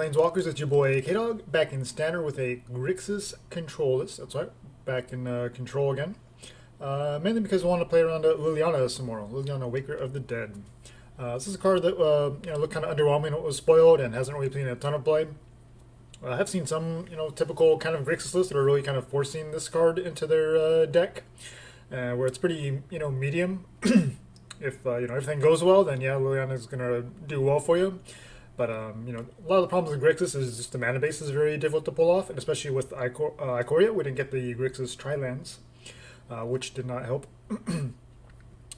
Planeswalkers? It's your boy K-Dog, back in Standard with a Grixis control list. That's right, back in control again. Mainly because I want to play around Liliana some more. Liliana, Waker of the Dead. This is a card that looked kind of underwhelming when it was spoiled and hasn't really seen a ton of play. I have seen some typical kind of Grixis lists that are really kind of forcing this card into their deck, where it's pretty medium. If everything goes well, then yeah, Liliana is gonna do well for you. But a lot of the problems with Grixis is just the mana base is very difficult to pull off, and especially with Ikoria, we didn't get the Grixis Tri-lands, which did not help.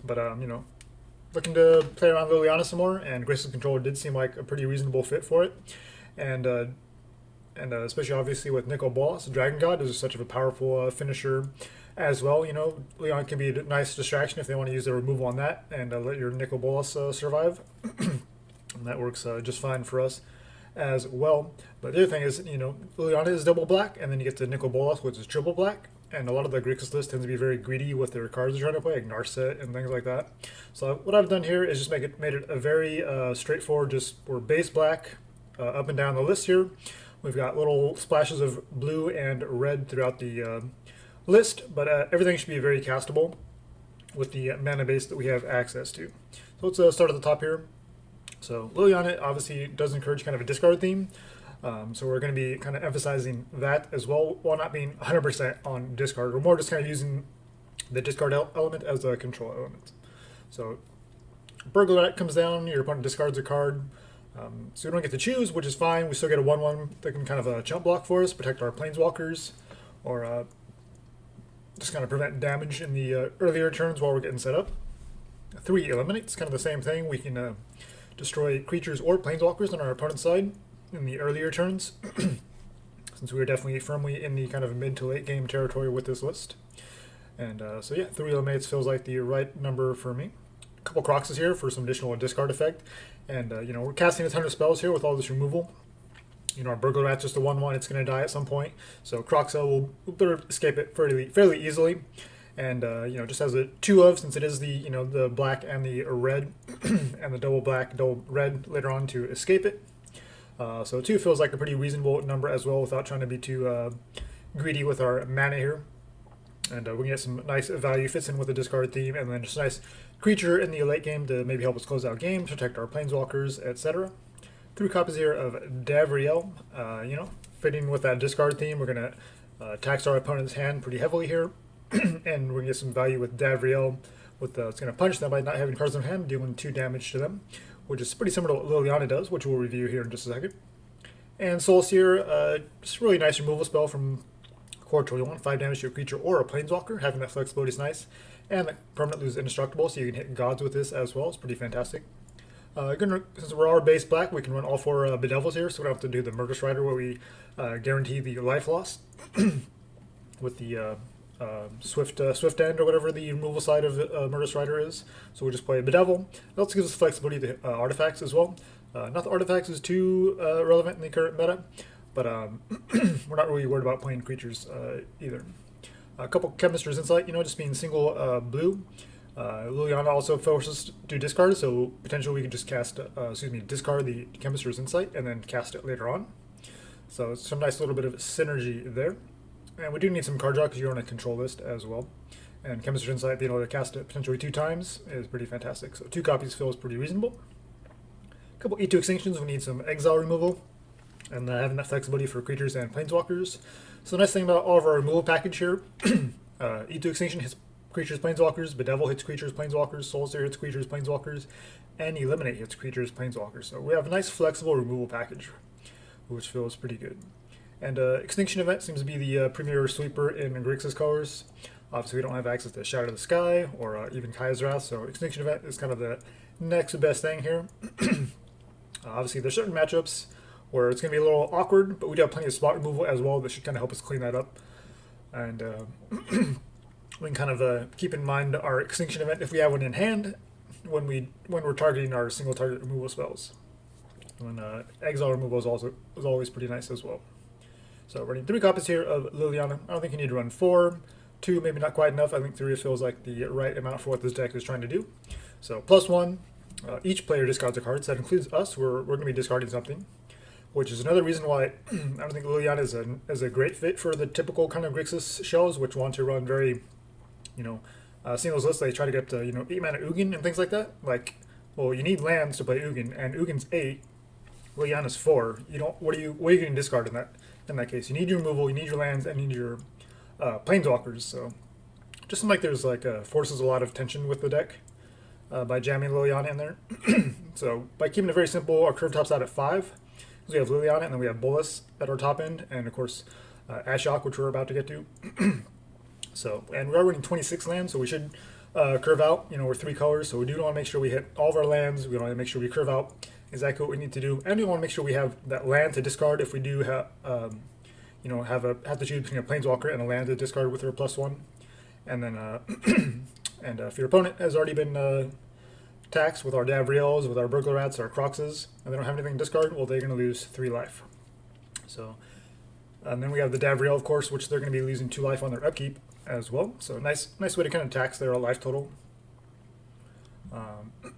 But looking to play around Liliana some more, and Grixis Control did seem like a pretty reasonable fit for it, and especially obviously with Nicol Bolas, Dragon God, is such a powerful finisher as well. Liliana can be a nice distraction if they want to use the removal on that and let your Nicol Bolas survive. And that works just fine for us as well. But the other thing is, Liliana is double black, and then you get the Nicol Bolas, which is triple black. And a lot of the Grixis list tends to be very greedy with their cards they're trying to play, like Narset and things like that. So what I've done here is just made it a very straightforward, we're base black up and down the list here. We've got little splashes of blue and red throughout the list, but everything should be very castable with the mana base that we have access to. So let's start at the top here. So Liliana obviously does encourage kind of a discard theme, so we're going to be kind of emphasizing that as well, while not being 100% on discard. We're more just kind of using the discard element as a control element. So Burglar Rat comes down, your opponent discards a card, so we don't get to choose, which is fine. We still get a 1/1 that can kind of chump block for us, protect our planeswalkers, or just kind of prevent damage in the earlier turns while we're getting set up. 3 eliminates, kind of the same thing. We can destroy creatures or planeswalkers on our opponent's side in the earlier turns, since we are definitely firmly in the kind of mid to late game territory with this list. And so yeah, 3 eliminates feels like the right number for me. A couple Kroxas here for some additional discard effect, and we're casting a ton of spells here with all this removal. Our Burglar Rat's just a 1/1, it's going to die at some point, so Kroxa will better escape it fairly easily. And just has a 2 of, since it is the the black and the red, and the double black, double red later on to escape it. So 2 feels like a pretty reasonable number as well, without trying to be too greedy with our mana here. And we can get some nice value, fits in with the discard theme, and then just a nice creature in the late game to maybe help us close out games, protect our planeswalkers, etc. 3 copies here of Davriel. Fitting with that discard theme, we're gonna tax our opponent's hand pretty heavily here. And we're going to get some value with Davriel. It's going to punch them by not having cards in hand, dealing 2 damage to them, which is pretty similar to what Liliana does, which we'll review here in just a second. And Soul Sear, just a really nice removal spell from core 21, 5 damage to a creature or a planeswalker. Having that flexibility is nice. And the permanent lose indestructible, so you can hit gods with this as well. It's pretty fantastic. Since we're all base black, we can run all 4 Bedevils here, so we don't have to do the Murder Strider where we guarantee the life loss with the Swift End, or whatever the removal side of Murder Strider is. So we just play a Bedevil. It also gives us flexibility to artifacts as well. Not that artifacts is too relevant in the current meta, but we're not really worried about playing creatures either. A couple Chemister's Insight, just being single blue. Liliana also forces us to discard, so potentially we could just discard the Chemister's Insight and then cast it later on. So it's some nice little bit of synergy there. And we do need some card draw because you're on a control list as well. And Chemister's Insight, being able to cast it potentially 2 times is pretty fantastic. So 2 copies feels pretty reasonable. A couple E2 Extinctions, we need some exile removal. And having that flexibility for creatures and planeswalkers. So the nice thing about all of our removal package here, E2 Extinction hits creatures, planeswalkers, Bedevil hits creatures, planeswalkers, Soul Sear hits creatures, planeswalkers, and Eliminate hits creatures, planeswalkers. So we have a nice flexible removal package, which feels pretty good. And Extinction Event seems to be the premier sweeper in Grixis colors. Obviously, we don't have access to Shadow of the Sky or even Kaya's Wrath, so Extinction Event is kind of the next best thing here. Obviously, there's certain matchups where it's going to be a little awkward, but we do have plenty of spot removal as well that should kind of help us clean that up. And we can kind of keep in mind our Extinction Event if we have one in hand when we're targeting our single target removal spells. And exile removal is always pretty nice as well. So running 3 copies here of Liliana. I don't think you need to run 4. 2, maybe not quite enough. I think 3 feels like the right amount for what this deck is trying to do. So +1, each player discards a card, so that includes us. We're going to be discarding something. which is another reason why I don't think Liliana is a great fit for the typical kind of Grixis shells, which want to run very, seeing those lists, they try to get to, 8 mana Ugin and things like that. Like, well, you need lands to play Ugin, and Ugin's 8, Liliana's 4. You don't. What are you going to discard in that case? You need your removal, you need your lands, and you need your planeswalkers. So, just seems like there's forces a lot of tension with the deck by jamming Liliana in there. So by keeping it very simple, our curve tops out at 5. So we have Liliana, and then we have Bolas at our top end, and of course Ashiok, which we're about to get to. So, and we are running 26 lands, so we should curve out. We're 3 colors, so we do want to make sure we hit all of our lands. We want to make sure we curve out exactly what we need to do, and we want to make sure we have that land to discard if we do have, have to choose between a planeswalker and a land to discard with her +1. And then, and if your opponent has already been taxed with our Davriels, with our Burglar Rats, our Kroxas, and they don't have anything to discard, well, they're going to lose 3 life. So, and then we have the Davriel, of course, which they're going to be losing 2 life on their upkeep as well. So nice way to kind of tax their life total.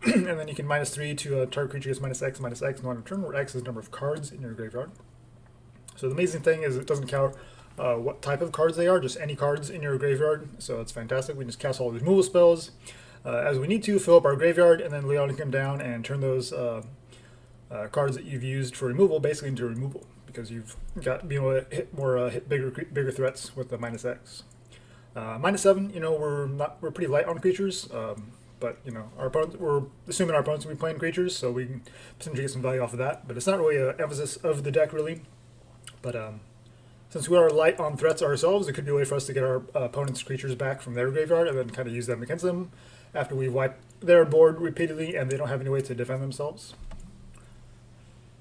And then you can -3 to target creature gets -X on a turn, where X is the number of cards in your graveyard. So the amazing thing is it doesn't count what type of cards they are, just any cards in your graveyard. So it's fantastic. We can just cast all the removal spells as we need to, fill up our graveyard, and then Liliana can come down and turn those cards that you've used for removal basically into removal, because you've got being able to hit more hit bigger threats with the -X. -7, we're pretty light on creatures, but our opponents, we're assuming our opponents will be playing creatures, so we can potentially get some value off of that. But it's not really an emphasis of the deck really. But since we are light on threats ourselves, it could be a way for us to get our opponent's creatures back from their graveyard and then kind of use them against them after we've wiped their board repeatedly and they don't have any way to defend themselves.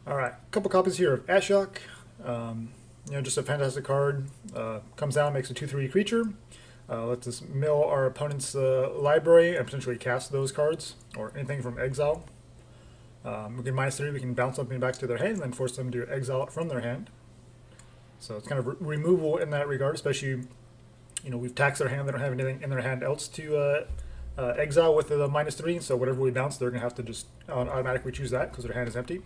Alright, a couple copies here of Ashiok. Just a fantastic card. Comes down, makes a 2/3 creature. Lets us mill our opponent's library and potentially cast those cards or anything from exile. We can -3, we can bounce something back to their hand and then force them to exile it from their hand. So it's kind of removal in that regard, especially, we've taxed their hand, they don't have anything in their hand else to exile with the -3, so whatever we bounce, they're going to have to just automatically choose that because their hand is empty.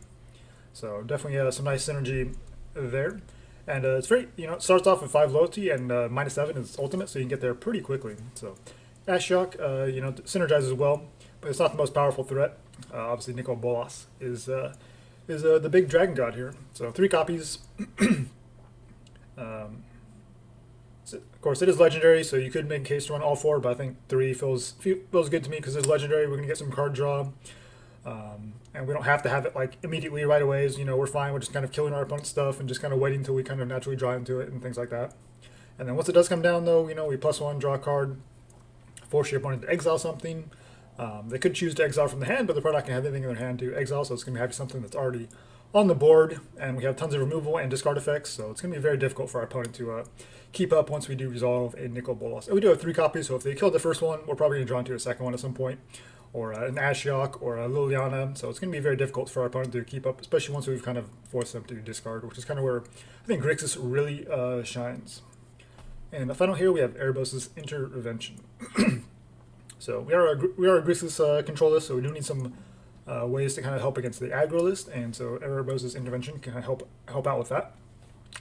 So definitely some nice synergy there. And it's very, it starts off with 5 loyalty, and -7 is ultimate, so you can get there pretty quickly. So Ashiok, synergizes well, but it's not the most powerful threat. Obviously, Nicol Bolas is the big dragon god here. So 3 copies. Of course, it is legendary, so you could make a case to run all 4, but I think 3 feels good to me because it's legendary. We're going to get some card draw, and we don't have to have it immediately right away. We're fine. We're just kind of killing our opponent's stuff and just kind of waiting until we kind of naturally draw into it and things like that. And then once it does come down, though, we +1, draw a card, force your opponent to exile something. They could choose to exile from the hand, but they're probably not going to have anything in their hand to exile, so it's going to have something that's already on the board, and we have tons of removal and discard effects, so it's going to be very difficult for our opponent to keep up once we do resolve a Nicol Bolas. And we do have 3 copies, so if they kill the first one, we're probably going to draw into a second one at some point, or an Ashiok, or a Liliana, so it's going to be very difficult for our opponent to keep up, especially once we've kind of forced them to discard, which is kind of where I think Grixis really shines. And the final here, we have Erebos' Intervention. So we are a Grixis control list, so we do need some ways to kind of help against the aggro list, and so Erebos' Intervention can help out with that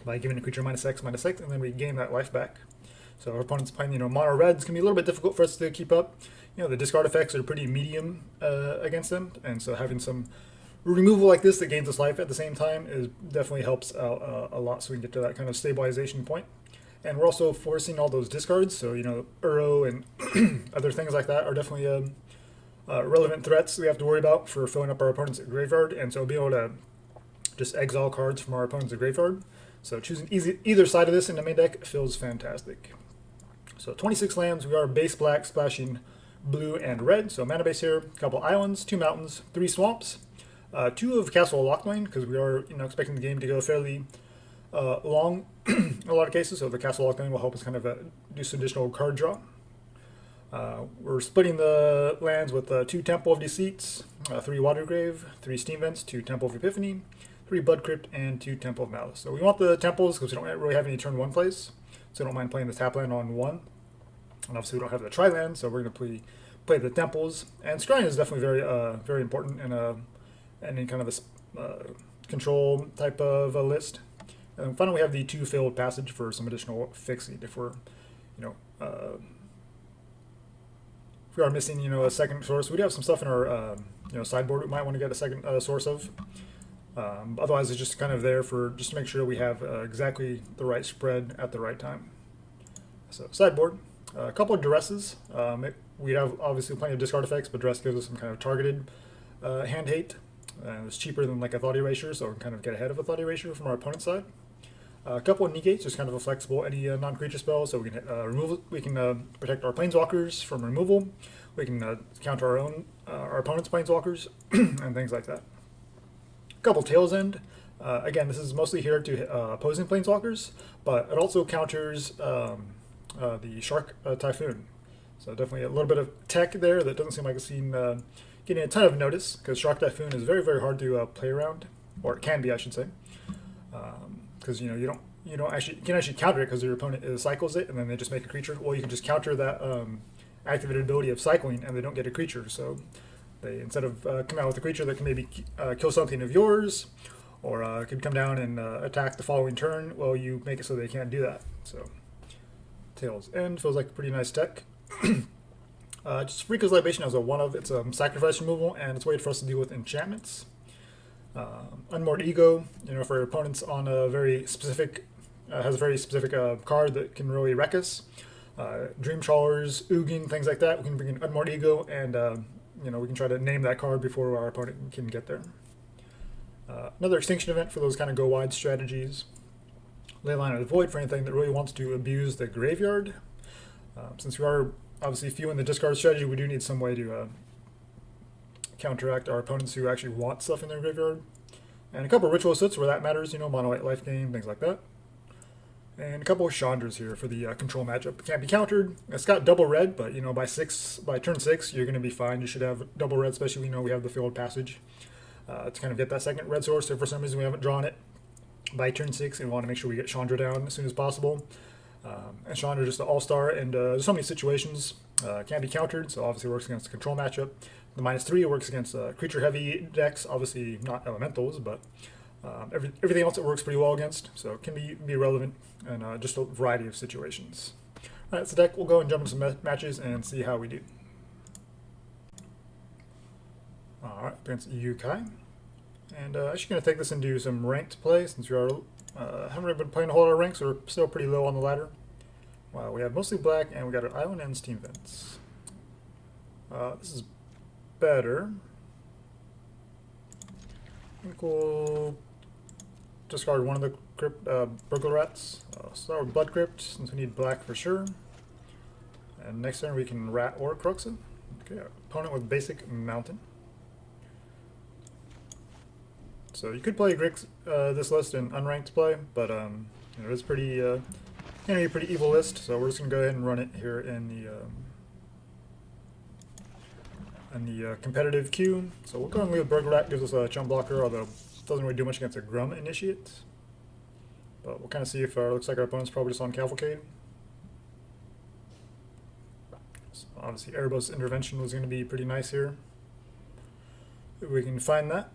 by giving a creature -X, and then we gain that life back. So our opponent's playing, mono reds can be a little bit difficult for us to keep up. The discard effects are pretty medium against them, and so having some removal like this that gains us life at the same time definitely helps out a lot, so we can get to that kind of stabilization point. And we're also forcing all those discards, so Uro and other things like that are definitely relevant threats we have to worry about for filling up our opponent's graveyard, and so being able to just exile cards from our opponent's graveyard. So choosing either side of this in the main deck feels fantastic. So 26 lands, we are base black, splashing blue and red, so mana base here, a couple islands, 2 mountains, 3 swamps, 2 of Castle Locthwain, because we are expecting the game to go fairly long in a lot of cases, so the Castle Locthwain will help us kind of do some additional card draw. We're splitting the lands with 2 Temple of Deceit, 3 Watery Grave, 3 Steam Vents, 2 Temple of Epiphany, 3 Blood Crypt, and 2 Temple of Malice. So we want the temples because we don't really have any turn 1 plays, so I don't mind playing the tap land on 1. And obviously we don't have the tri-land, so we're going to play the temples. And scrying is definitely very important in any kind of control type of a list. And finally, we have the 2 Fabled Passage for some additional fixing if we're, if we are missing, a second source. We do have some stuff in our, sideboard we might want to get a second source of. Otherwise, it's just kind of there for just to make sure we have exactly the right spread at the right time. So sideboard, a couple of Duresses. We have obviously plenty of discard effects, but Duress gives us some kind of targeted hand hate. It's cheaper than like a Thought Erasure, so we can kind of get ahead of a Thought Erasure from our opponent's side. A couple of negates, just kind of a flexible any non-creature spell, so we can remove. We can protect our planeswalkers from removal. We can counter our opponent's planeswalkers and things like that. A couple Tail's End. Again, this is mostly here to opposing planeswalkers, but it also counters the Shark Typhoon. So definitely a little bit of tech there that doesn't seem like it's getting a ton of notice, because Shark Typhoon is very, very hard to play around, or it can be, I should say. Because you can actually counter it because your opponent cycles it and then they just make a creature. Well, you can just counter that activated ability of cycling and they don't get a creature. So they, instead of come out with a creature that can maybe kill something of yours, or could come down and attack the following turn, well, you make it so they can't do that. So Tail's End feels like a pretty nice tech. Just Freaker's Libation has it's sacrifice removal, and it's a way for us to deal with enchantments. Unmoored Ego, for opponents on a very specific, has a very specific card that can really wreck us. Dream Trawlers, Ugin, things like that. We can bring in Unmoored Ego, and we can try to name that card before our opponent can get there. Another Extinction Event for those kind of go wide strategies. Liliana the Void for anything that really wants to abuse the graveyard. Since we are obviously few in the discard strategy, we do need some way to counteract our opponents who actually want stuff in their graveyard. And a couple of Ritual of Soots where that matters, mono white life gain, things like that. And a couple of Chandras here for the control matchup. It can't be countered. It's got double red, but by turn 6, you're going to be fine. You should have double red, especially we have the Fabled Passage to kind of get that second red source. If for some reason we haven't drawn it by turn 6, and we want to make sure we get Chandra down as soon as possible. And Chandra just an all-star, and there's so many situations. Can't be countered, so obviously works against the control matchup. The -3 works against creature-heavy decks, obviously not elementals, but everything else it works pretty well against, so it can be relevant in just a variety of situations. All right, so deck, we'll go and jump into some matches and see how we do. All right, against Yukai. And actually going to take this into some ranked play, since we haven't really been playing a whole lot of ranks, so we're still pretty low on the ladder. Wow, we have mostly black, and we got our island and steam vents. This is better. I think we'll discard one of the Burglar Rats. Start with Blood Crypt, since we need black for sure. And next turn we can Rat or Kroxa. Okay, opponent with basic Mountain. So you could play this list in unranked play, but it's pretty can be a pretty evil list. So we're just gonna go ahead and run it here in the competitive queue. So we'll go and leave Burglar Rat, gives us a chump blocker, although it doesn't really do much against a Grum Initiate. But we'll kind of see if looks like our opponent's probably just on Cavalcade. So obviously Erebos Intervention was going to be pretty nice here, if we can find that.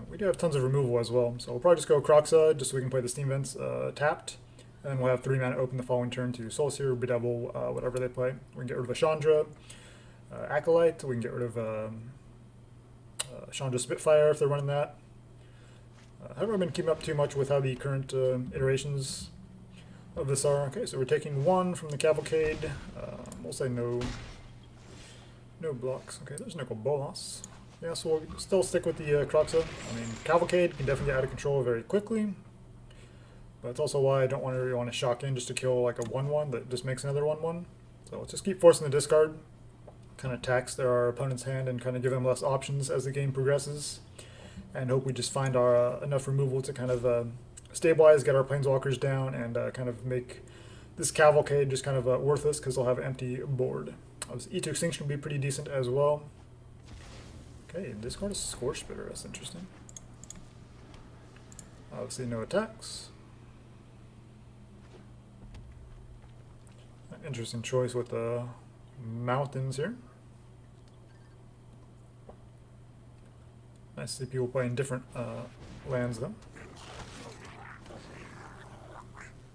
We do have tons of removal as well, so we'll probably just go Kroxa, just so we can play the Steam Vents tapped. And then we'll have 3 mana open the following turn to Soul Sear, Bedevil, whatever they play. We can get rid of a Chandra, Acolyte, we can get rid of Chandra Spitfire if they're running that. I haven't been keeping up too much with how the current iterations of this are. Okay, so we're taking 1 from the Cavalcade. We'll say no blocks. Okay, there's Nicol Bolas. Yeah, so we'll still stick with the Kroxa. I mean, Cavalcade can definitely get out of control very quickly. But that's also why I don't really want to shock in just to kill like a 1-1 that just makes another 1-1. So let's just keep forcing the discard. Kind of tax our opponent's hand and kind of give them less options as the game progresses. And hope we just find our enough removal to kind of stabilize, get our planeswalkers down, and kind of make this Cavalcade just kind of worthless because they'll have an empty board. E2 Extinction will be pretty decent as well. Okay, discard a Scorch Spitter, that's interesting. Obviously no attacks. Interesting choice with the mountains here. I see people playing different lands though.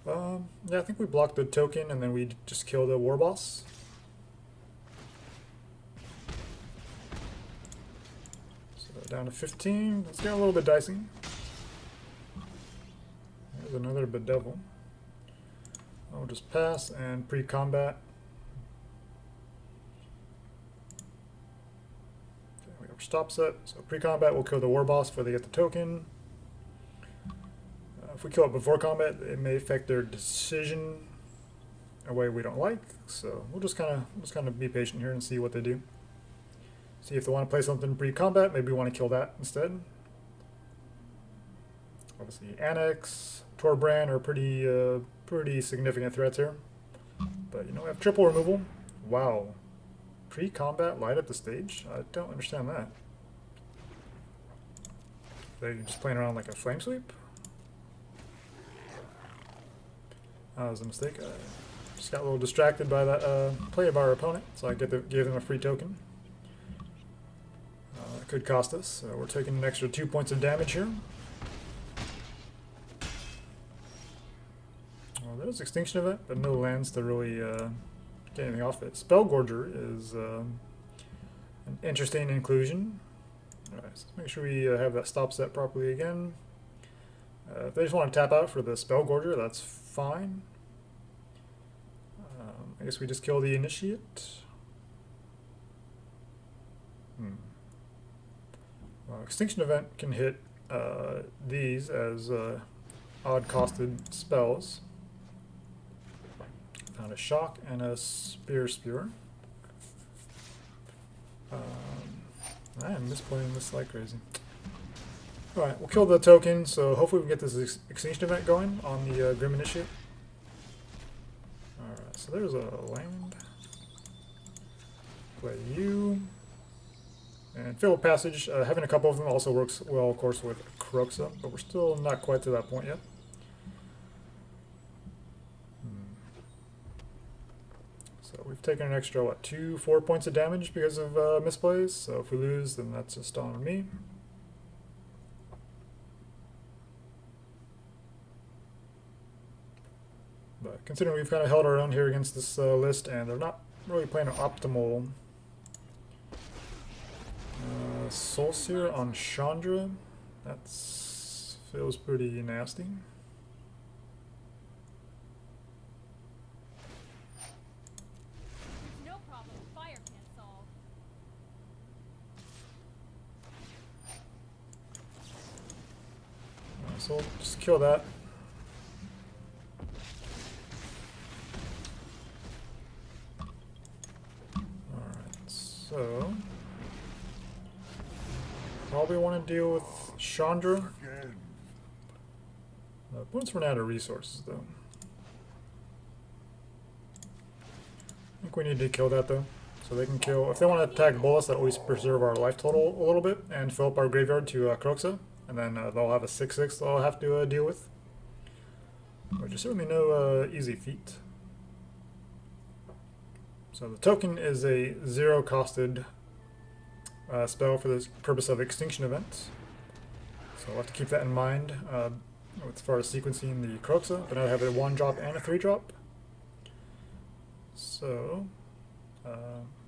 Yeah, I think we blocked the token and then we just kill the war boss. So down to 15. Let's get a little bit dicey. There's another Bedevil. I'll just pass and pre-combat. Okay, we have our stop set. So pre-combat will kill the war boss before they get the token. If we kill it before combat, it may affect their decision a way we don't like. So we'll just kind of be patient here and see what they do. See if they want to play something pre-combat. Maybe we want to kill that instead. Obviously, Annex, Torbrand are pretty significant threats here. But you know, we have triple removal. Wow, pre-combat light up the stage. I don't understand that. They're just playing around like a flame sweep. That was a mistake. I just got a little distracted by that play of our opponent, so I gave them a free token. It could cost us, so we're taking an extra 2 points of damage here. Well, there's Extinction Event, but no lands to really get anything off it. Spellgorger is an interesting inclusion. Alright, so let's make sure we have that stop set properly again. If they just want to tap out for the Spellgorger, that's fine. I guess we just kill the Initiate. Well, Extinction Event can hit these as odd-costed spells. Found a Shock and a Spear. I am misplaying this like crazy. Alright, we'll kill the token, so hopefully we can get this Extinction Event going on the Grim Initiate. Alright, so there's a land. Play you. And Fabled Passage, having a couple of them also works well, of course, with Kroxa, but we're still not quite to that point yet. So we've taken an extra, what, 4 points of damage because of misplays, so if we lose, then that's just on me. But considering we've kind of held our own here against this list, and they're not really playing an optimal Soul Sear on Chandra, that feels pretty nasty. No problem, fire can't solve. So we'll just kill that. Alright, so probably want to deal with Chandra. Opponents run out of resources though. I think we need to kill that though. So they can kill, if they want to attack Bolas, that always preserve our life total a little bit and fill up our graveyard to Kroxa. And then they'll have a 6/6 they'll have to deal with. Which is certainly no easy feat. So the token is a 0-costed spell for the purpose of Extinction Event. So I'll have to keep that in mind as far as sequencing the Kroxa. But I have a 1-drop and a 3-drop. So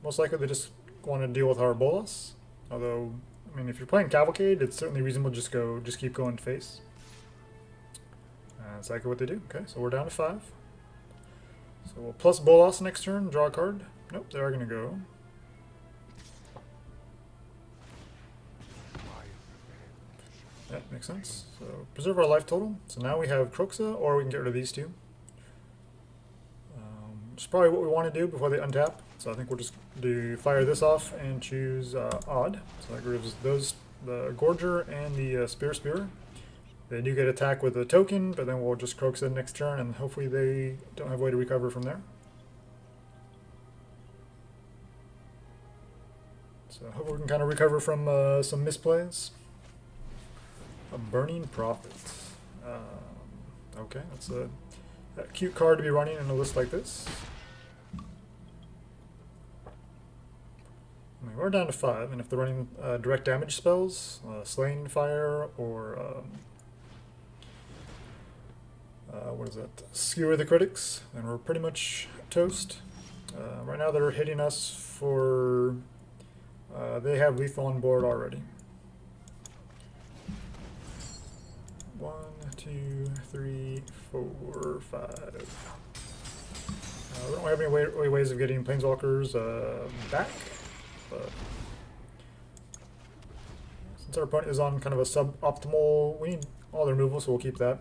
most likely they just want to deal with our Bolas. Although, I mean, if you're playing Cavalcade, it's certainly reasonable to just keep going face. That's exactly what they do. Okay, so we're down to 5. So we'll plus Bolas next turn, draw a card. Nope, they are going to go. That makes sense. So preserve our life total. So now we have Kroxa, or we can get rid of these two. Which is probably what we want to do before they untap. So I think we'll just fire this off and choose Odd. So that gives those, the Gorger and the Spear. They do get attack with a token, but then we'll just Kroxa next turn, and hopefully they don't have a way to recover from there. So hopefully we can kind of recover from some misplays. A Burning Prophet. Okay, that's a cute card to be running in a list like this. I mean, we're down to 5, and if they're running direct damage spells, Slaying Fire, or what is that? Skewer the Critics, then we're pretty much toast. Right now they're hitting us for... they have lethal on board already. 1, 2, 3, 4, 5. We don't have any ways of getting Planeswalkers back, but since our opponent is on kind of a suboptimal, we need all the removal, so we'll keep that.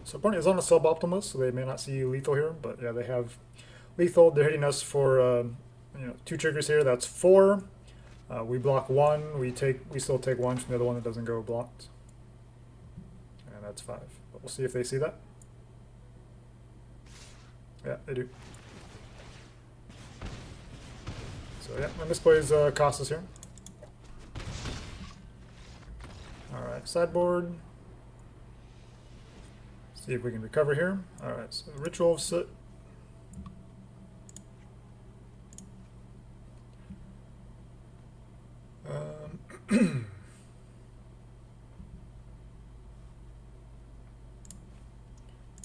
So opponent is on a suboptimal, so they may not see lethal here, but yeah, they have lethal. They're hitting us for 2 triggers here. That's 4. We block 1. We still take 1 from the other one that doesn't go blocked, and that's 5. But we'll see if they see that. Yeah, they do. So yeah, and this plays Casas here. Alright, sideboard. See if we can recover here. Alright, so Ritual of Soot.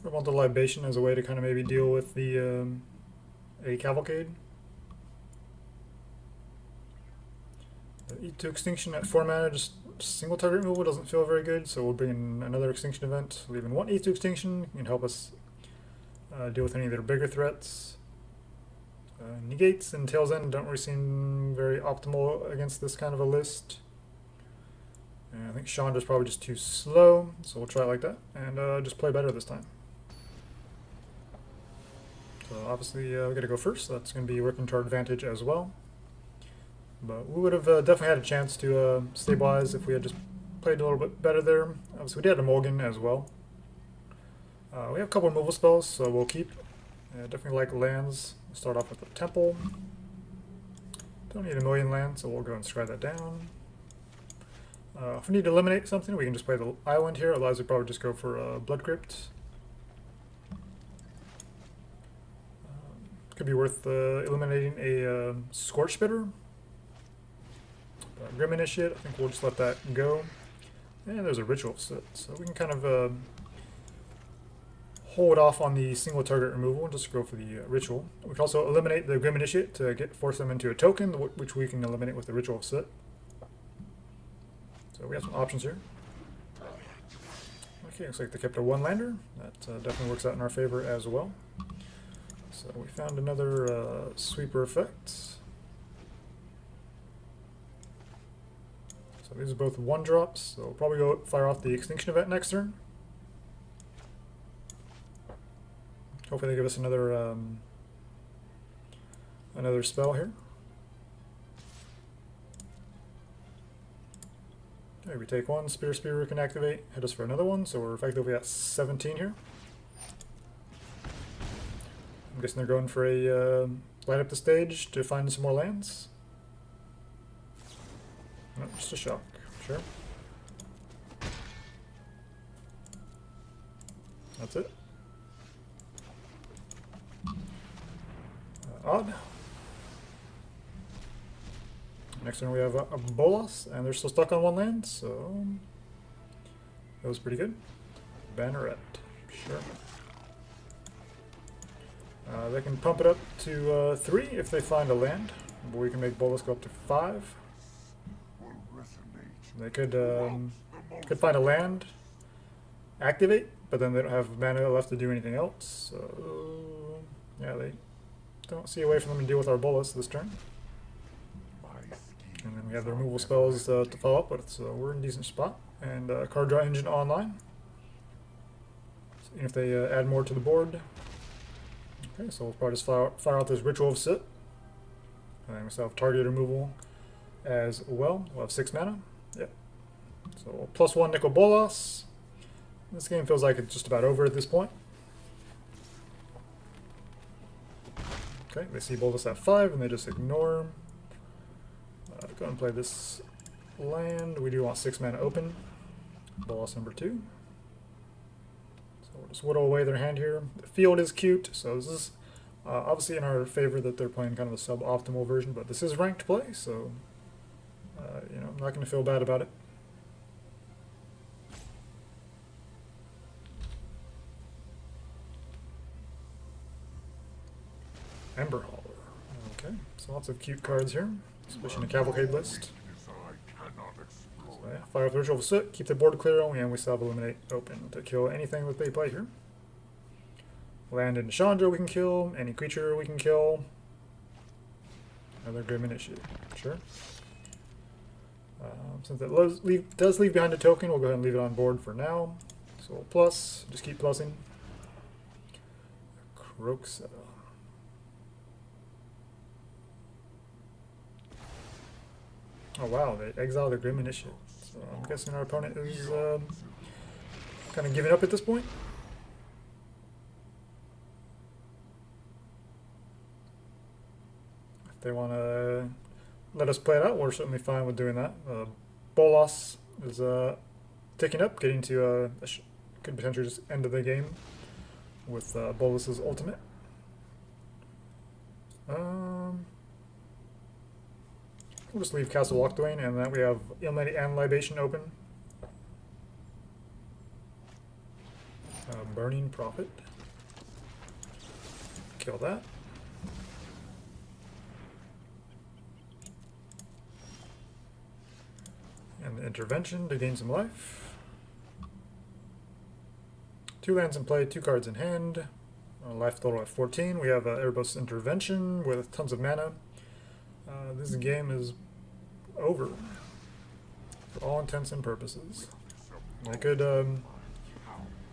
I want the Libation as a way to kind of maybe deal with the a Cavalcade. Eat to Extinction at 4 mana, just single target removal doesn't feel very good, so we'll bring in another Extinction Event. Leaving 1 Eat to Extinction can help us deal with any of their bigger threats. Negates and Tail's End don't really seem very optimal against this kind of a list. And I think Chandra's probably just too slow, so we'll try it like that, and just play better this time. So obviously we gotta go first, so that's going to be working to our advantage as well. But we would have definitely had a chance to stabilize if we had just played a little bit better there. Obviously we did have a mulligan as well. We have a couple removal spells, so we'll keep. Definitely like lands. We'll start off with the Temple. Don't need a million lands, so we'll go and scry that down. If we need to eliminate something, we can just play the island here. Otherwise we'd probably just go for Blood Crypt. Could be worth eliminating a Scorch Spitter. Grim Initiate, I think we'll just let that go. And there's a Ritual of Soot, so we can kind of hold off on the single target removal and just go for the Ritual. We can also eliminate the Grim Initiate to force them into a token, which we can eliminate with the Ritual of Soot. So we have some options here. Okay, looks like they kept a 1-lander. That definitely works out in our favor as well. So we found another sweeper effect. So these are both 1-drops, so we'll probably go fire off the Extinction Event next turn. Hopefully they give us another another spell here. Okay, we take 1, Spear can activate, hit us for another one, so we're effectively at 17 here. I'm guessing they're going for a light up the stage to find some more lands. No, just a shock, sure. That's it. Odd. Next turn we have a Bolas, and they're still stuck on 1 land, so that was pretty good. Banneret, sure. They can pump it up to 3 if they find a land, but we can make Bolas go up to 5. They could find a land, activate, but then they don't have mana left to do anything else. So yeah, they don't see a way for them to deal with our Bolas this turn. And then we have the removal spells to follow up with, so we're in a decent spot. And card draw engine online. So if they add more to the board. Okay, so we'll probably just fire out this Ritual of Soot. And then we still have targeted removal as well. We'll have 6 mana. Yep. So +1 Nicol Bolas. This game feels like it's just about over at this point. Okay, they see Bolas at 5 and they just ignore him. Go and play this land. We do want 6 mana open. Bolas number 2. So we'll just whittle away their hand here. The field is cute, so this is obviously in our favor that they're playing kind of a suboptimal version, but this is ranked play, so You know, I'm not going to feel bad about it. Ember Hauler. Okay, so lots of cute cards here, especially in a Cavalcade list. So yeah, fire off Ritual of Soot, keep the board clear, and we still have Eliminate open to kill anything that they play here. Land into Chandra we can kill, any creature we can kill. Another Grim Initiate, sure. Since it does leave behind a token, we'll go ahead and leave it on board for now. So we'll plus, just keep plussing. Kroxa. Oh wow, they exile the Grim Initiate. So I'm guessing our opponent is kind of giving up at this point. If they want to let us play it out, we're certainly fine with doing that. Bolas is ticking up, getting to could potentially just end of the game with Bolas's ultimate. We'll just leave Castle Locthwain, and then we have Illuminate and Libation open. Burning Prophet. Kill that. And the Intervention to gain some life. 2 lands in play, 2 cards in hand. Life total at 14. We have Erebos Intervention with tons of mana. This game is over for all intents and purposes. I could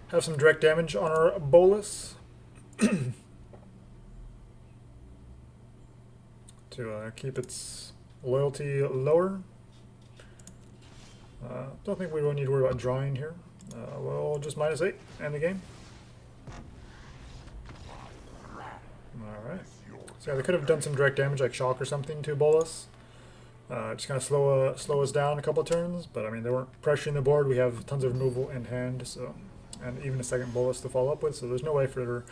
have some direct damage on our Bolas to keep its loyalty lower. Don't think we really need to worry about drawing here. We'll just -8, end the game. Alright. So yeah, they could have done some direct damage like Shock or something to Bolas. Just kind of slow us down a couple of turns, but I mean, they weren't pressuring the board. We have tons of removal in hand, so, and even a second Bolas to follow up with, so there's no way for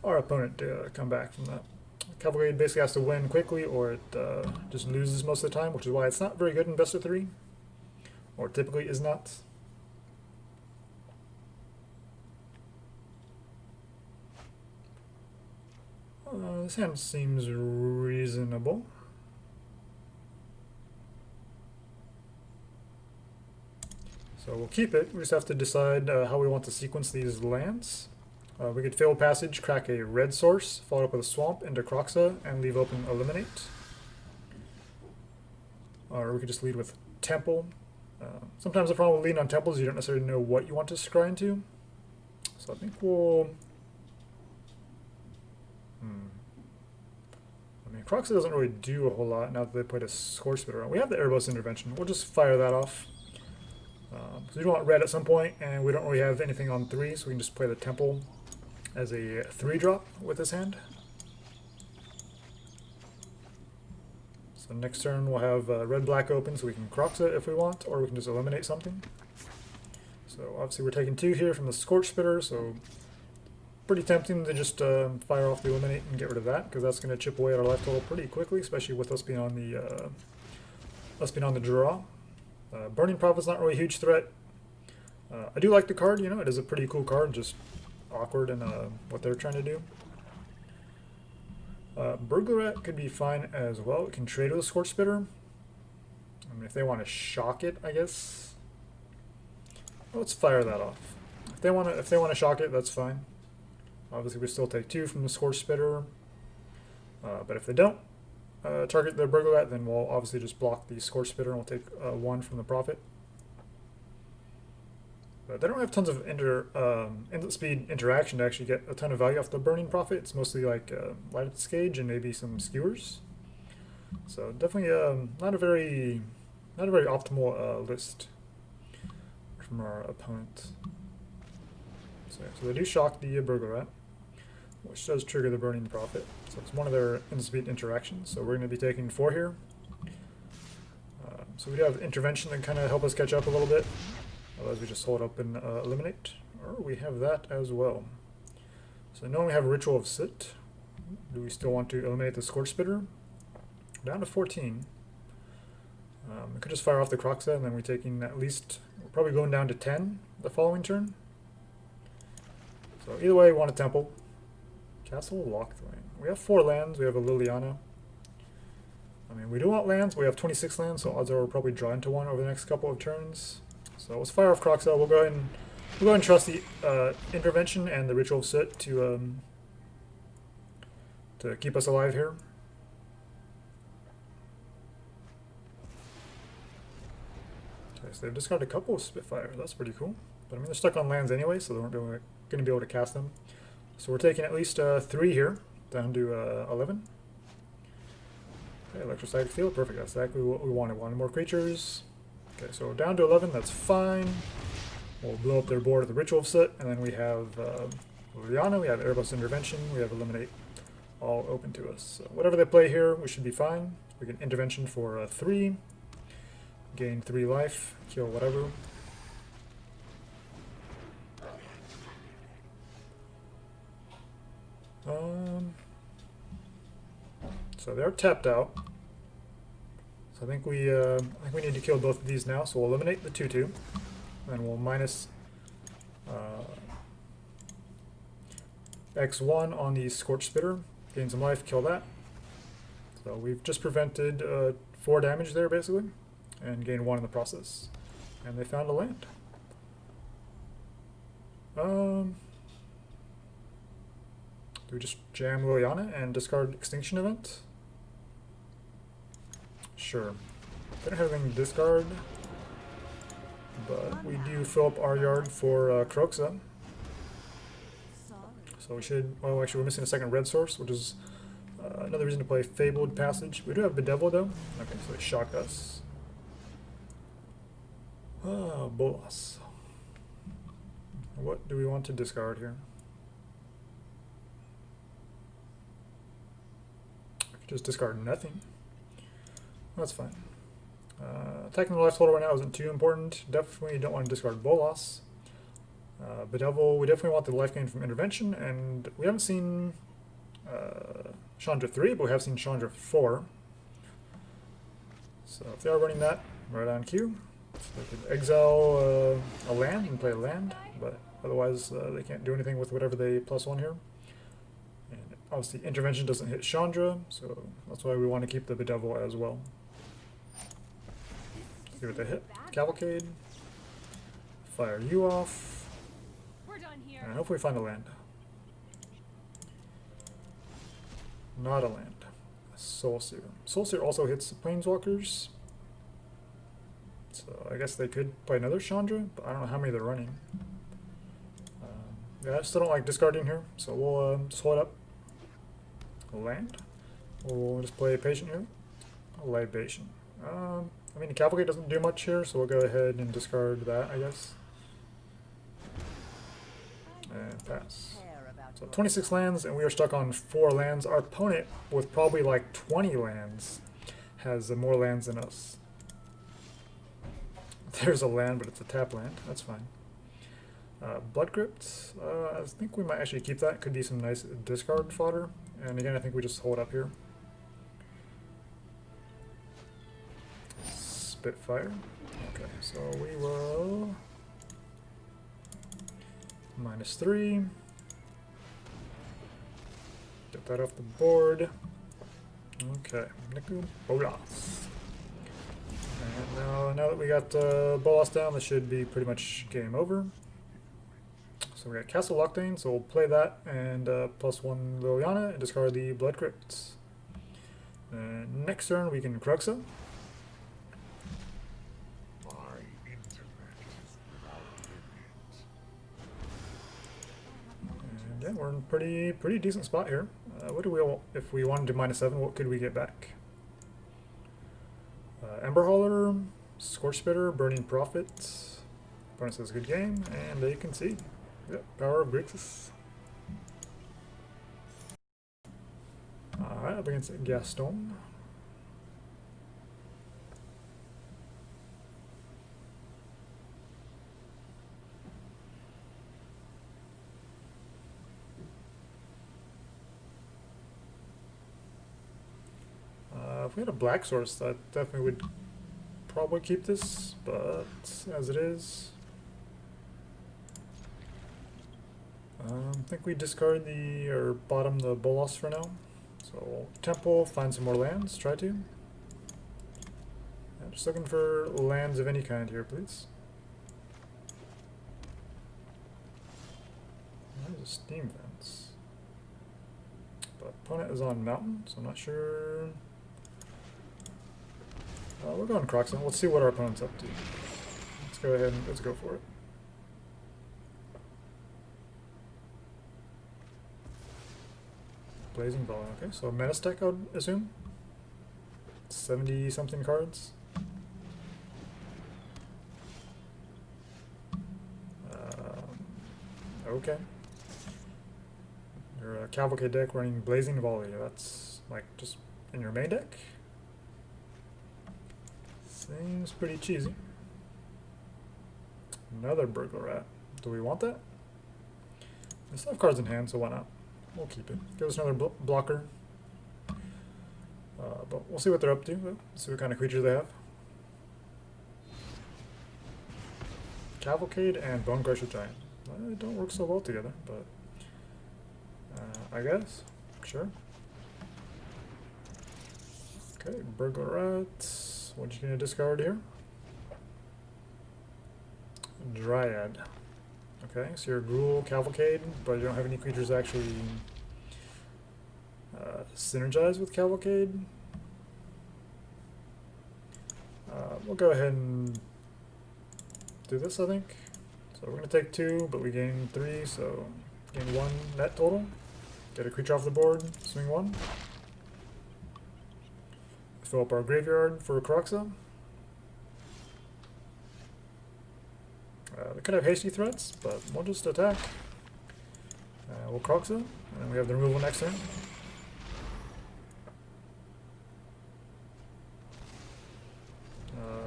our opponent to come back from that. Cavalcade basically has to win quickly, or it just loses most of the time, which is why it's not very good in best of 3, or typically is not. This hand seems reasonable. So we'll keep it. We just have to decide how we want to sequence these lands. We could Fabled Passage, crack a red source, follow up with a Swamp into Kroxa, and leave open Eliminate. Or we could just lead with Temple. Sometimes the problem with leading on Temple is you don't necessarily know what you want to scry into. So I think we'll... I mean, Kroxa doesn't really do a whole lot now that they put a Scorch Spitter on. We have the Erebos Intervention. We'll just fire that off. So we don't want red at some point, and we don't really have anything on 3, so we can just play the Temple as a 3-drop with this hand. So next turn we'll have red-black open, so we can Kroxa if we want, or we can just eliminate something. So obviously we're taking 2 here from the Scorch Spitter, so pretty tempting to just fire off the Eliminate and get rid of that, because that's going to chip away at our life total pretty quickly, especially with us being on the draw. Burning Prophet's not really a huge threat. I do like the card, you know, it is a pretty cool card, just awkward in what they're trying to do. Burglar Rat could be fine as well. It can trade with a Scorch Spitter. I mean, if they want to shock it, I guess. Well, let's fire that off. If they want to shock it, that's fine. Obviously, we still take 2 from the Scorch Spitter. But if they don't target the Burglar Rat, then we'll obviously just block the Scorch Spitter and we'll take 1 from the Prophet. But they don't have tons of instant speed interaction to actually get a ton of value off the Burning Prophet. It's mostly like Light Scage and maybe some Skewers. So definitely not a very optimal list from our opponent. So they do shock the Burglar Rat, which does trigger the Burning Prophet. So it's one of their instant speed interactions. So we're going to be taking 4 here. So we do have Intervention that kind of help us catch up a little bit. Otherwise we just hold up and eliminate. Or we have that as well. So now we have Ritual of Soot. Do we still want to eliminate the Scorch Spitter? Down to 14. We could just fire off the Kroxa, and then we're taking at least, we're probably going down to 10 the following turn. So either way, we want a Temple. Castle Locthwain. We have 4 lands. We have a Liliana. I mean, we do want lands. We have 26 lands, so odds are we'll probably draw into one over the next couple of turns. So let's fire off Kroxa. We'll go ahead and trust the Intervention and the Ritual of Soot to keep us alive here. Okay, so they've discarded a couple of Spitfires. That's pretty cool. But I mean, they're stuck on lands anyway, so they weren't going to be able to cast them. So we're taking at least 3 here, down to 11. Okay, Electrostatic Field, perfect. That's exactly what we wanted. Wanted more creatures. Okay, so down to 11, that's fine. We'll blow up their board with the Ritual of Soot, and then we have Liliana, we have Erebos Intervention, we have Eliminate, all open to us. So whatever they play here, we should be fine. We can Intervention for 3, gain 3 life, kill whatever. So they're tapped out. So I think we need to kill both of these now. So we'll eliminate the 2/2, and we'll minus X1 on the Scorch Spitter, gain some life, kill that. So we've just prevented 4 damage there basically, and gain 1 in the process. And they found a land. Do we just jam Liliana and discard Extinction Event? Sure. They don't have anything to discard, but we do fill up our yard for Kroxa. So we should, well actually we're missing a second red source, which is another reason to play Fabled Passage. We do have Bedevil though. Okay, so they shocked us. Bolas. What do we want to discard here? I could just discard nothing. That's fine. Attacking the left holder right now isn't too important. Definitely don't want to discard Bolas. Bedevil, we definitely want the life gain from Intervention, and we haven't seen Chandra 3, but we have seen Chandra 4. So if they are running that, right on cue. So they could exile a land and play a land, but otherwise they can't do anything with whatever they +1 here. And obviously Intervention doesn't hit Chandra, so that's why we want to keep the Bedevil as well. See what they hit. Cavalcade. Fire you off. We're done here. And hopefully find a land. Not a land. Soul Sear. Soul Sear also hits Planeswalkers. So I guess they could play another Chandra, but I don't know how many they're running. Yeah, I still don't like discarding here, so we'll just hold up. A land. We'll just play Patient here. A Libation. I mean, the Cavalcade doesn't do much here, so we'll go ahead and discard that, I guess. And pass. So 26 lands, and we are stuck on 4 lands. Our opponent, with probably like 20 lands, has more lands than us. There's a land, but it's a tap land. That's fine. Blood Crypt. I think we might actually keep that. Could be some nice discard fodder. And again, I think we just hold up here. Spitfire. Okay, so we will -3. Get that off the board. Okay, Nicol, Bolas. And now that we got Bolas down, this should be pretty much game over. So we got Castle Locthwain, so we'll play that and +1 Liliana and discard the Blood Crypt. And next turn we can Kroxa. And yeah, we're in pretty decent spot here. What do we want? If we wanted to -7, what could we get back? Ember Hauler, Scorch Spitter, Burning Prophet. Opponent says good game, and they can see. Yep, Power of Grixis. Alright, up against Gaston. If we had a black source, that definitely would probably keep this, but as it is, I think we discard or bottom the Bolas for now. So Temple, find some more lands, try to. I'm just looking for lands of any kind here, please. There's a steam fence. But opponent is on mountain, so I'm not sure. We're going Kroxa. Let's see what our opponent's up to. Let's go ahead and let's go for it. Blazing Ball. Okay, so mana stack, I would assume. 70 something cards. Okay. Your Cavalcade deck running Blazing Volley. That's like just in your main deck. Seems pretty cheesy. Another Burglar Rat. Do we want that? We still have cards in hand, so why not? We'll keep it. Give us another blocker. But we'll see what they're up to. Let's see what kind of creatures they have. Cavalcade and Bone Crusher Giant. They don't work so well together, but I guess. Sure. Okay, Burglar Rat. What you gonna discard here? Dryad. Okay, so you're Gruul, Cavalcade, but you don't have any creatures that actually synergize with Cavalcade. We'll go ahead and do this, I think. So we're going to take 2, but we gain 3, so gain 1 net total. Get a creature off the board, swing 1. Fill up our graveyard for Kroxa. We could have hasty threats, but we'll just attack. We'll Kroxa, and then we have the removal next turn.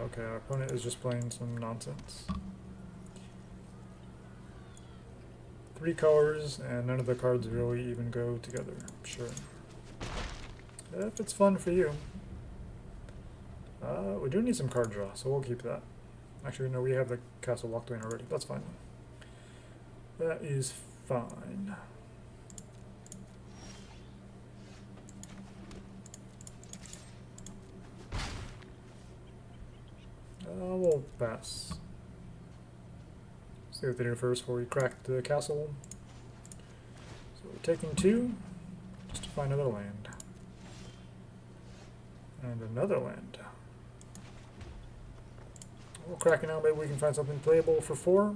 Okay, our opponent is just playing some nonsense. 3 colors, and none of the cards really even go together. Sure. If it's fun for you. We do need some card draw, so we'll keep that. Actually, no, we have the Castle Locthwain already. That's fine. That is fine. We'll pass. See what they do first before we crack the castle. So we're taking 2 just to find another land. And another land. We'll crack it now, maybe we can find something playable for 4.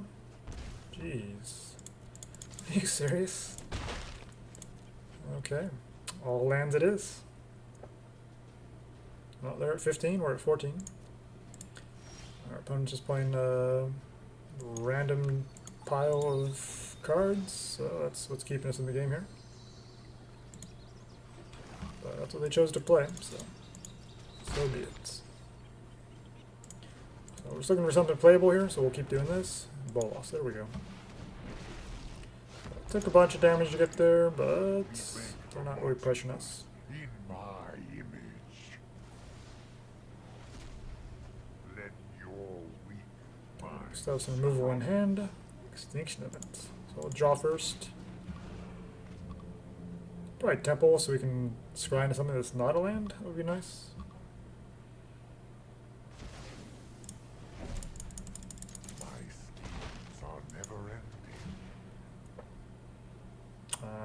Jeez. Are you serious? Okay. All lands it is. Well, they're at 15, we're at 14. Our opponent's just playing a random pile of cards, so that's what's keeping us in the game here. But that's what they chose to play, so be it. So we're just looking for something playable here, so we'll keep doing this. Bolas, there we go. Took a bunch of damage to get there, but they're not really pressuring us. In my image, let your weak mind. Still have some removal in hand. Extinction Event. So we'll draw first. Probably Temple, so we can scry into something that's not a land. That would be nice.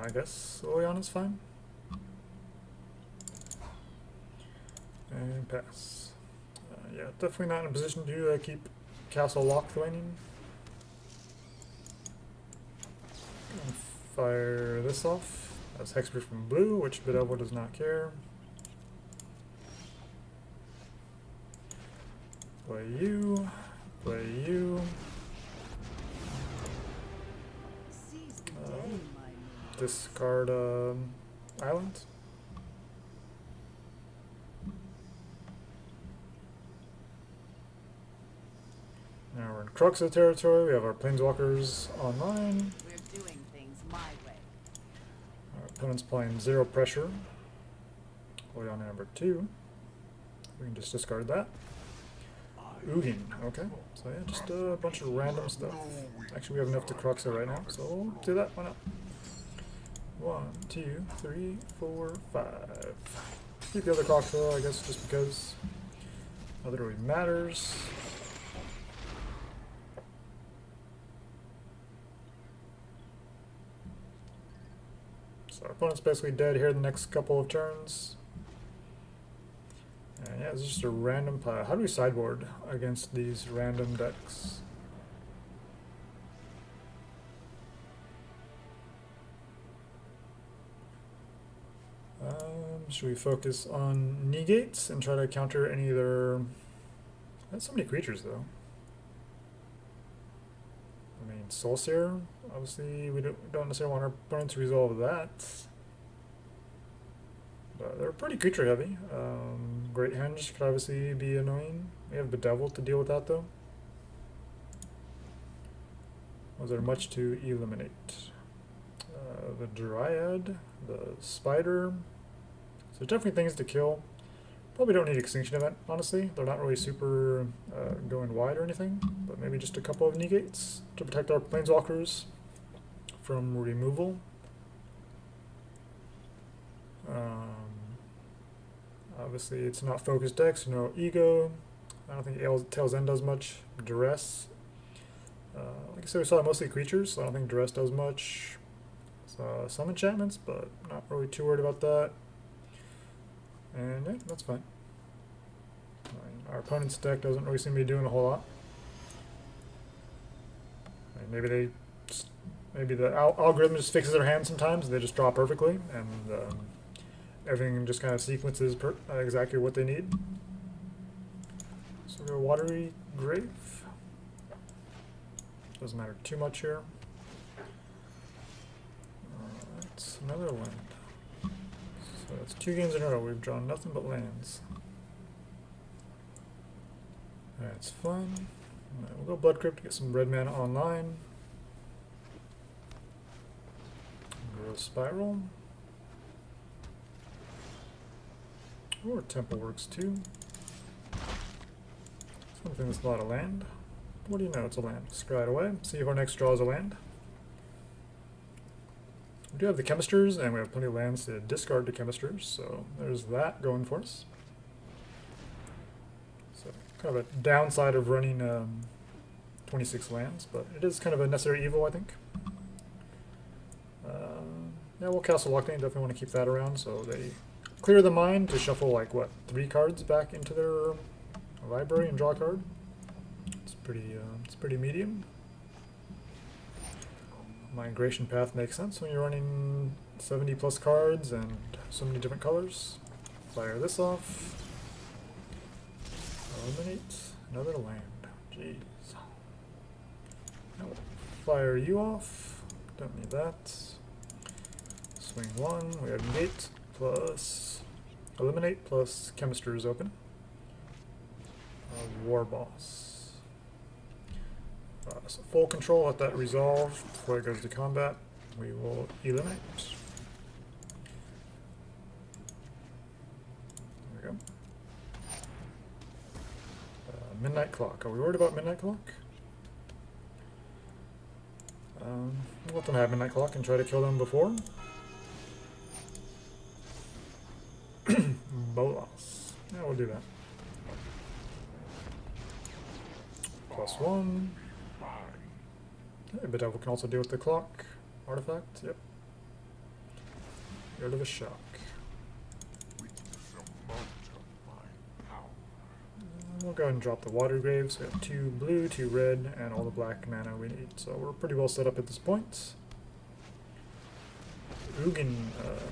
I guess Liliana's fine. And pass. Yeah, definitely not in a position to keep Castle Locthwain. Fire this off. That's Hexproof from blue, which Bedevil does not care. Play you. Play you. Discard island. Now we're in Kroxa territory. We have our planeswalkers online. We're doing things my way. Our opponent's playing zero pressure. Liliana number 2. We can just discard that. Ugin, okay. So yeah, just a bunch of random stuff. Actually, we have enough to Kroxa right now, so we'll do that. Why not? 1, 2, 3, 4, 5. Keep the other Kroxa, I guess, just because. Not that it really matters. So our opponent's basically dead here the next couple of turns. And yeah, it's just a random pile. How do we sideboard against these random decks? Should we focus on negates and try to counter any of their... That's so many creatures though. I mean, Soul Sear, obviously we don't necessarily want our opponent to resolve that. But they're pretty creature heavy. Great Henge could obviously be annoying. We have Bedevil to deal with that though. Was there much to eliminate? The Dryad, the Spider. So definitely things to kill. Probably don't need Extinction Event, honestly. They're not really super going wide or anything, but maybe just a couple of negates to protect our planeswalkers from removal. Obviously, it's not focused decks, no Ego. I don't think Tail's End does much. Duress. Like I said, we saw mostly creatures, so I don't think Duress does much. Some enchantments, but not really too worried about that. And yeah, that's fine. Our opponent's deck doesn't really seem to be doing a whole lot. Maybe the algorithm just fixes their hand sometimes, and they just draw perfectly, and everything just kind of sequences exactly what they need. So we go Watery Grave. Doesn't matter too much here. That's another land. So that's 2 games in a row. We've drawn nothing but lands. That's fun. Right, we'll go Blood Crypt to get some red mana online. Growth Spiral. Or Temple works too. Something that's not a land. What do you know? It's a land. Scry it away. See if our next draw is a land. We do have the Chemisters, and we have plenty of lands to discard the Chemisters, so there's that going for us. So, kind of a downside of running 26 lands, but it is kind of a necessary evil, I think. Yeah, well, Castle Locthwain, definitely want to keep that around, so they clear the mind to shuffle, like, what, 3 cards back into their library and draw a card. It's pretty medium. Migration path makes sense when you're running 70 plus cards and so many different colors. Fire this off. Eliminate another land. Jeez. Now we'll fire you off. Don't need that. Swing 1. We have negate plus eliminate plus Chemister is open. War Boss. So full control, let that resolve before it goes to combat. We will eliminate. There we go. Midnight Clock. Are we worried about Midnight Clock? We'll let them have Midnight Clock and try to kill them before. Bolas. Yeah, we'll do that. +1. Okay, Bedevil can also deal with the clock artifact. Yep. Get rid of a shock. We'll go ahead and drop the Watery Grave. So we have 2 blue, 2 red, and all the black mana we need. So we're pretty well set up at this point. Ugin,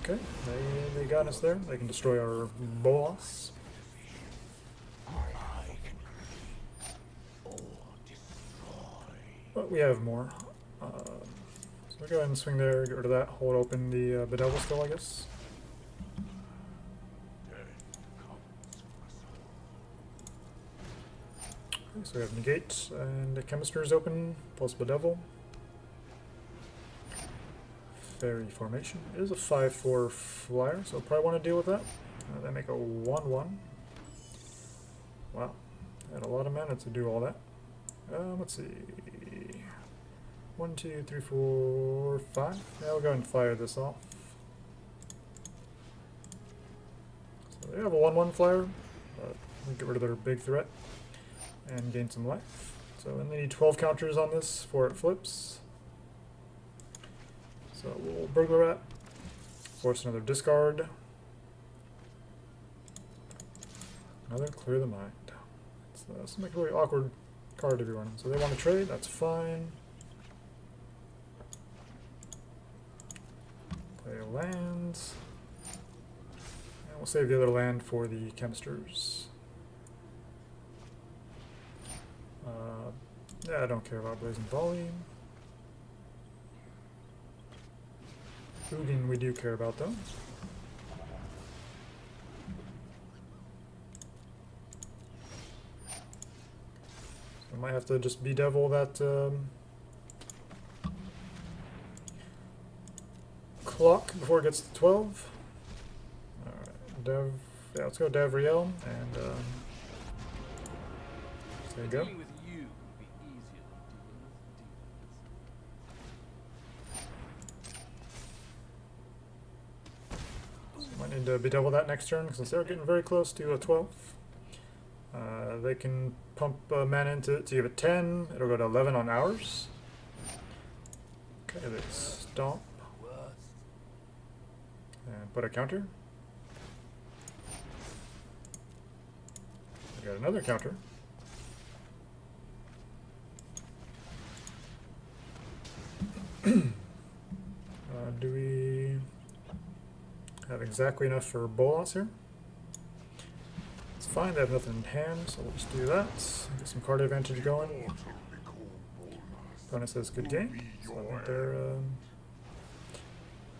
okay, they got us there. They can destroy our Bolas. But we have more. So we'll go ahead and swing there, get rid of that, hold open the Bedevil still, I guess. Okay, so we have negate and the Chemister is open, plus Bedevil. Fairy formation. It is a 5/4 flyer, so I'll probably want to deal with that. They make a 1/1. Wow. And a lot of mana to do all that. Let's see. 1, 2, 3, 4, 5. Yeah, we'll go ahead and fire this off. So they have a 1/1 flyer, but we'll get rid of their big threat and gain some life. So then they need 12 counters on this before it flips. So we'll Burglar Rat, force another discard. Another Clear the Mind. Let's make a really awkward card, everyone. So they want to trade, that's fine. Play lands. And we'll save the other land for the Chemisters. Yeah, I don't care about Blazing Volley. Ugin we do care about though. I might have to just Bedevil that clock before it gets to 12. Alright, yeah, let's go Davriel and there you go. Dealing with you would be easier than dealing with demons. Might need to Bedevil that next turn since they're getting very close to a 12. They can pump mana into it to give it 10. It'll go to 11 on ours. Okay, they stomp and put a counter. We got another counter. Do we have exactly enough for Bolas here? It's fine, they have nothing in hand, so we'll just do that. Get some card advantage going. Opponent says good game. So I think they're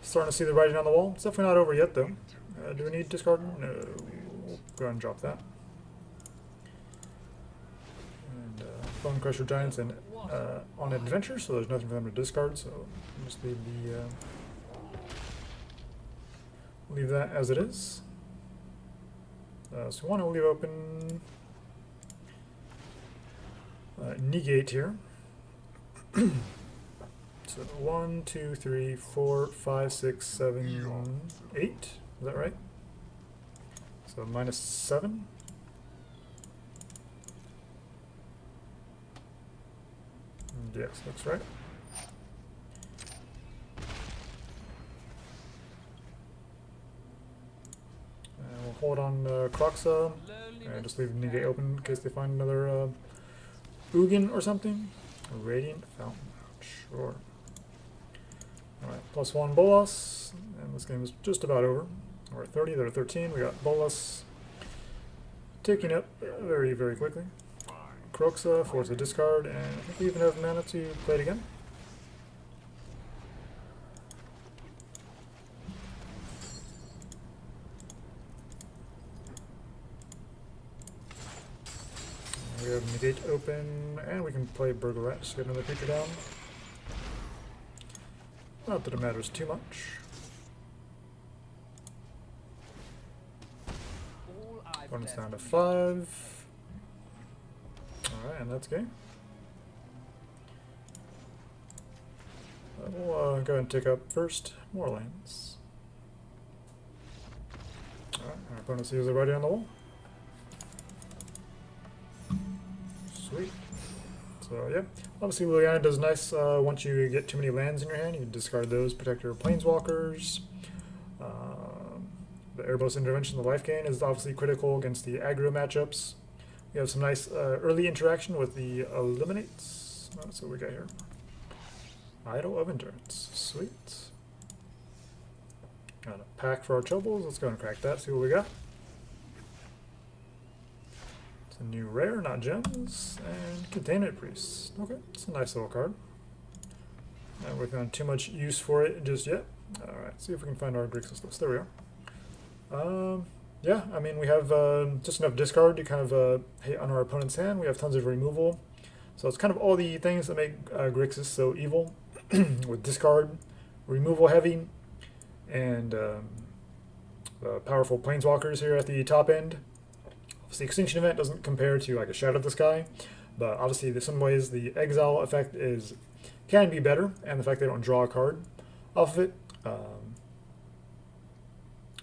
starting to see the writing on the wall. It's definitely not over yet though. Do we need discard? No. We'll go ahead and drop that. And Bone Crusher Giants and on adventure, so there's nothing for them to discard, so we'll just leave the leave that as it is. So we want to leave open negate here. So 1, 2, 3, 4, 5, 6, 7, 8. Is that right? So -7. Yes, looks right. We'll hold on Kroxa and just leave negate open in case they find another Ugin or something. A Radiant Fountain. Sure. Alright, +1 Bolas. And this game is just about over. We're at 30, they're at 13. We got Bolas ticking up very, very quickly. Kroxa, force a discard, and I think we even have mana to play it again. We have negate open, and we can play Burglar Rat, just get another creature down. Not that it matters too much. Opponent's down to 5. Alright, and that's game. We'll go ahead and take up first more lands. Alright, our opponent sees the writing on the wall. Sweet. So yeah, obviously Liliana does nice once you get too many lands in your hand. You can discard those, protect your planeswalkers. The Erebos intervention, the life gain, is obviously critical against the aggro matchups. We have some nice early interaction with the eliminates. That's what we got here. Idol of Endurance. Sweet. Got a pack for our troubles. Let's go and crack that, see what we got. It's a new rare, not gems. And Containment Priest. Okay, it's a nice little card. Not working on too much use for it just yet. Alright, see if we can find our Grixis list. There we are. Yeah, I mean, we have just enough discard to kind of hit on our opponent's hand. We have tons of removal. So it's kind of all the things that make Grixis so evil. With discard, removal heavy, and powerful planeswalkers here at the top end. The Extinction Event doesn't compare to like a Shadow of the Sky, but obviously in some ways the exile effect can be better, and the fact they don't draw a card off of it.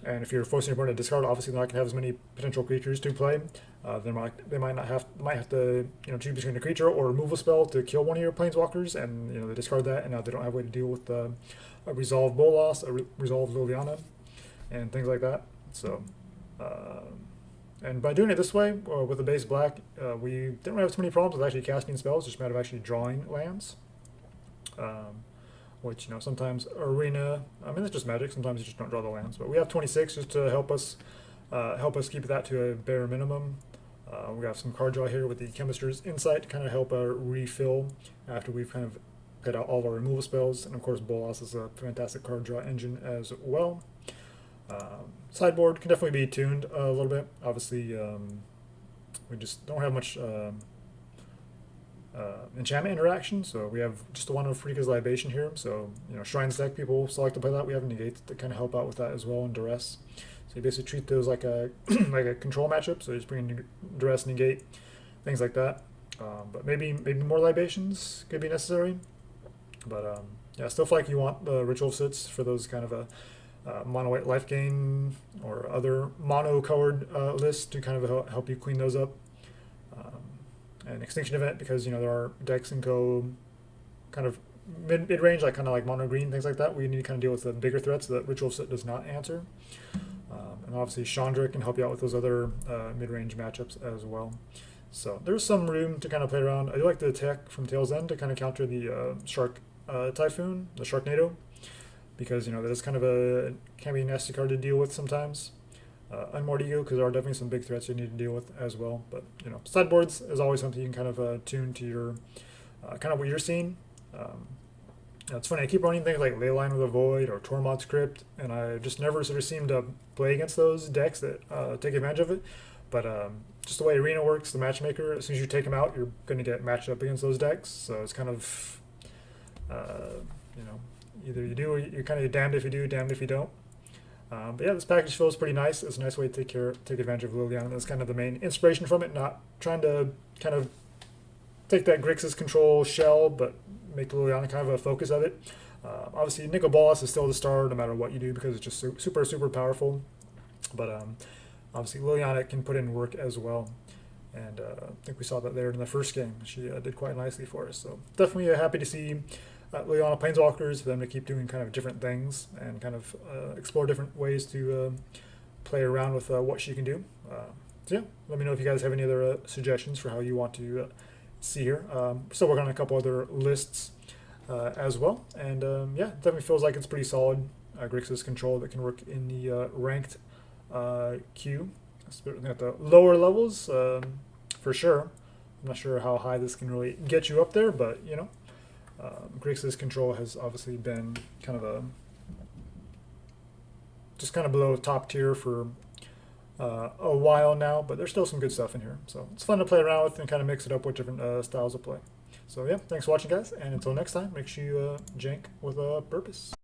And if you're forcing your opponent to discard, obviously they're not going to have as many potential creatures to play. They might have to choose between a creature or a removal spell to kill one of your planeswalkers, and they discard that, and now they don't have a way to deal with a resolve Bolas, a resolve Liliana, and things like that. So, and by doing it this way with the base black, we didn't really have too many problems with actually casting spells. Just a matter of actually drawing lands. Which sometimes arena. I mean, it's just Magic. Sometimes you just don't draw the lands, but we have 26 just to help us keep that to a bare minimum. We have some card draw here with the Chemister's Insight to kind of help refill after we've kind of played out all of our removal spells, and of course Bolas is a fantastic card draw engine as well. Sideboard can definitely be tuned a little bit. Obviously, we just don't have much enchantment interaction, so we have just the one of Freaka's Libation here. So Shrine Deck people select to play that. We have Negate to kind of help out with that as well, and Duress. So you basically treat those like a like a control matchup. So you just bring in Duress, Negate, things like that. But maybe more Libations could be necessary. But yeah, I still feel like you want the Ritual of Soot for those kind of mono white life gain or other mono colored lists to kind of help you clean those up. And Extinction Event, because there are decks and go kind of mid range, like kind of like mono green, things like that. We need to kind of deal with the bigger threats that Ritual of Soot does not answer. And obviously Chandra can help you out with those other mid range matchups as well. So there's some room to kind of play around. I do like the attack from Tail's End to kind of counter the Shark Typhoon, the Sharknado, because that is kind of can be a nasty card to deal with sometimes. Unmoored Ego, because there are definitely some big threats you need to deal with as well. But sideboards is always something you can kind of tune to your kind of what you're seeing. It's funny, I keep running things like Leyline with a Void or Tormod's Crypt, and I just never sort of seem to play against those decks that take advantage of it. But just the way Arena works, the matchmaker, as soon as you take them out, you're going to get matched up against those decks. So it's kind of either you do or you're kind of damned if you do, damned if you don't. But yeah, this package feels pretty nice. It's a nice way to take advantage of Liliana. That's kind of the main inspiration from it, not trying to kind of take that Grixis control shell, but make Liliana kind of a focus of it. Obviously, Nicol Bolas is still the star no matter what you do because it's just super, super powerful. But obviously, Liliana can put in work as well. And I think we saw that there in the first game. She did quite nicely for us. So definitely happy to see Liliana Planeswalkers, for them to keep doing kind of different things and kind of explore different ways to play around with what she can do. So yeah, let me know if you guys have any other suggestions for how you want to see her. Still working on a couple other lists as well. And yeah, definitely feels like it's pretty solid Grixis control that can work in the ranked queue. At the lower levels, for sure. I'm not sure how high this can really get you up there, but Grixis control has obviously been kind of just kind of below top tier for a while now, but there's still some good stuff in here. So it's fun to play around with and kind of mix it up with different styles of play. So yeah, thanks for watching, guys, and until next time, make sure you jank with a purpose.